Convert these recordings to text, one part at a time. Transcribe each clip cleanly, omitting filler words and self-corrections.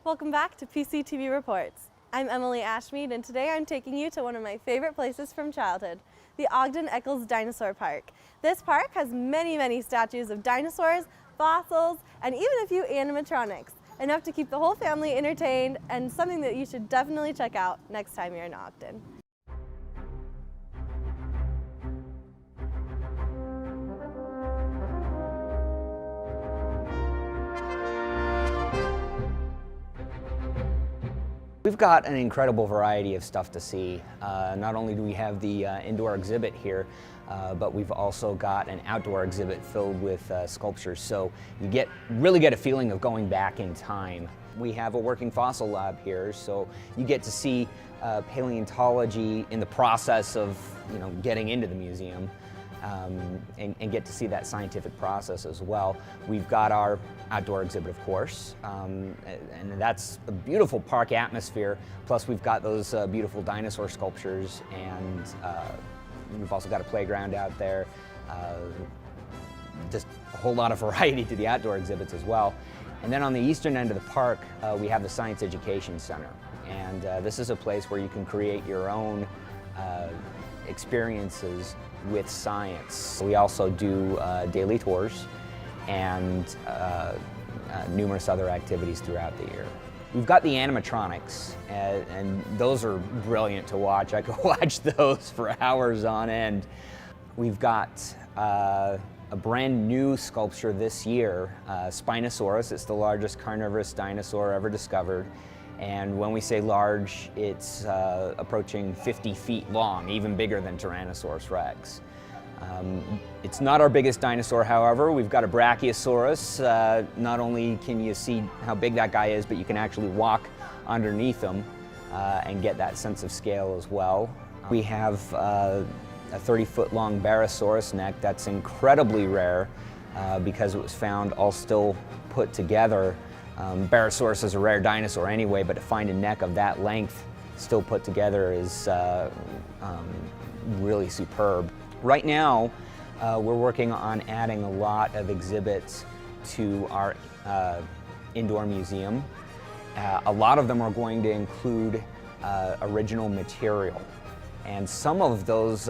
Welcome back to PCTV Reports. I'm Emily Ashmead, and today I'm taking you to one of my favorite places from childhood, the Ogden Eccles Dinosaur Park. This park has many statues of dinosaurs, fossils, and even a few animatronics, enough to keep the whole family entertained and something that you should definitely check out next time you're in Ogden. We've got an incredible variety of stuff to see. Not only do we have the indoor exhibit here, but we've also got an outdoor exhibit filled with sculptures, so you really get a feeling of going back in time. We have a working fossil lab here, so you get to see paleontology in the process of getting into the museum. And get to see that scientific process as well. We've got our outdoor exhibit, of course, and that's a beautiful park atmosphere. Plus we've got those beautiful dinosaur sculptures, and we've also got a playground out there. Just a whole lot of variety to the outdoor exhibits as well. And then on the eastern end of the park, we have the Science Education Center. And this is a place where you can create your own experiences with science. We also do daily tours and numerous other activities throughout the year. We've got the animatronics, and those are brilliant to watch. I could watch those for hours on end. We've got a brand new sculpture this year, Spinosaurus. It's the largest carnivorous dinosaur ever discovered. And when we say large, it's approaching 50 feet long, even bigger than Tyrannosaurus rex. It's not our biggest dinosaur, however. We've got a Brachiosaurus. Not only can you see how big that guy is, but you can actually walk underneath him and get that sense of scale as well. We have a 30-foot long Barosaurus neck that's incredibly rare because it was found all still put together. Barosaurus is a rare dinosaur anyway, but to find a neck of that length still put together is really superb. Right now, we're working on adding a lot of exhibits to our indoor museum. A lot of them are going to include original material. And some of those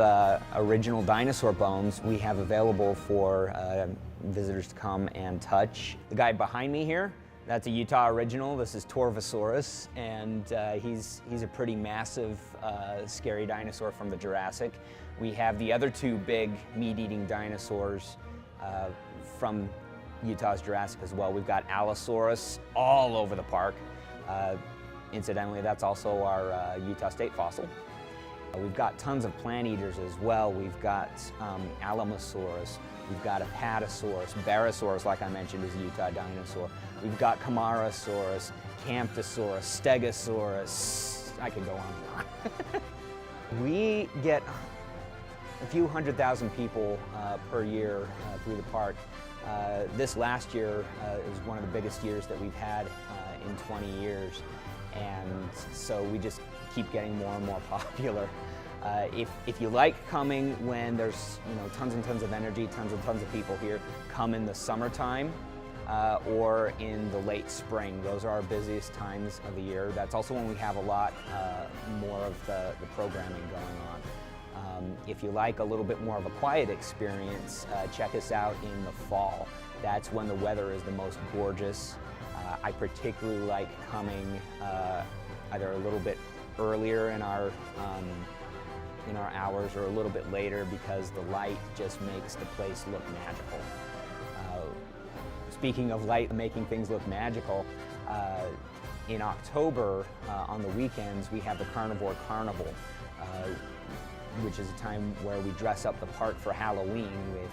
original dinosaur bones we have available for visitors to come and touch. The guy behind me here, that's a Utah original. This is Torvosaurus, and he's a pretty massive, scary dinosaur from the Jurassic. We have the other two big meat-eating dinosaurs from Utah's Jurassic as well. We've got Allosaurus all over the park. Incidentally, that's also our Utah state fossil. We've got tons of plant eaters as well. We've got Alamosaurus. We've got Apatosaurus. Barosaurus, like I mentioned, is a Utah dinosaur. We've got Camarasaurus, Camptosaurus, Stegosaurus. I could go on and on. We get a few 100,000 people per year through the park. This last year is one of the biggest years that we've had in 20 years. And so we just keep getting more and more popular. If you like coming when there's tons and tons of energy, tons and tons of people here, come in the summertime or in the late spring. Those are our busiest times of the year. That's also when we have a lot more of the programming going on. If you like a little bit more of a quiet experience, check us out in the fall. That's when the weather is the most gorgeous. I particularly like coming either a little bit earlier in our hours or a little bit later, because the light just makes the place look magical. Speaking of light making things look magical, in October on the weekends we have the Carnivore Carnival, which is a time where we dress up the park for Halloween with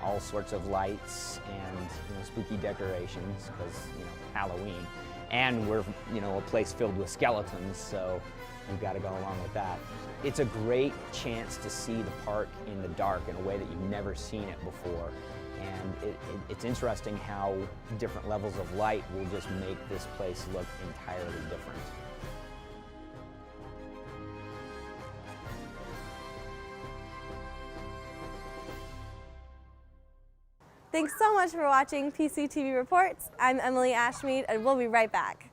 all sorts of lights and spooky decorations, because Halloween, and we're a place filled with skeletons, so you've got to go along with that. It's a great chance to see the park in the dark in a way that you've never seen it before, and it's interesting how different levels of light will just make this place look entirely different. Thanks so much for watching PCTV Reports. I'm Emily Ashmead, and we'll be right back.